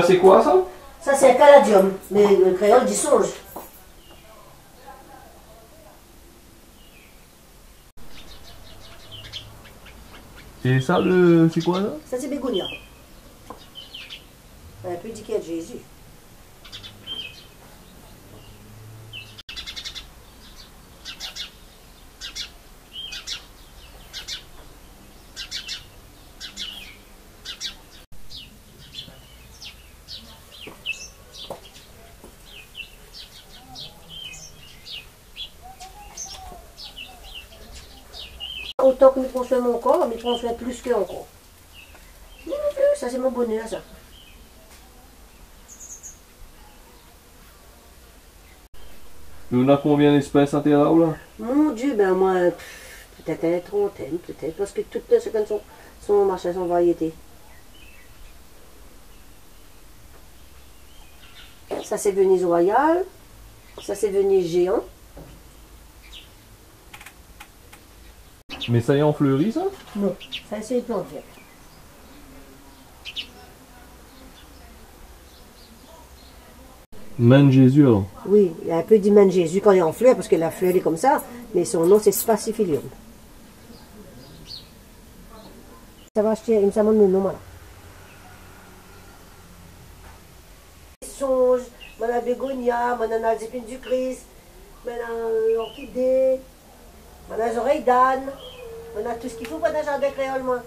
C'est quoi ça? Ça c'est un caladium, mais le créole dit songe. Et ça, c'est quoi ça? Ça c'est bégonia. Un peu dit qu'il y a de Jésus. Autant que je prends soin de mon corps, mais je prends soin plus que encore. Ça c'est mon bonheur ça. Mais on a combien d'espèces à terre là? Mon Dieu, ben moi, peut-être une trentaine, peut-être, parce que toutes les secondes sont machin, sont variétés. Ça c'est Venise royale, ça c'est Venise géant. Mais ça y est en fleuri ça? Non, ça c'est plantes vertes. Main de Jésus alors? Oui, il y a un peu d'hymen Jésus quand il est en fleur, parce que la fleur est comme ça, mais son nom c'est Spacifilium. Ça va acheter, il me semble le nom là. Songe, la bégonia, la zépine du Christ, l'orchidée, les oreilles d'âne, on a tout ce qu'il faut pour un jardin créole moi.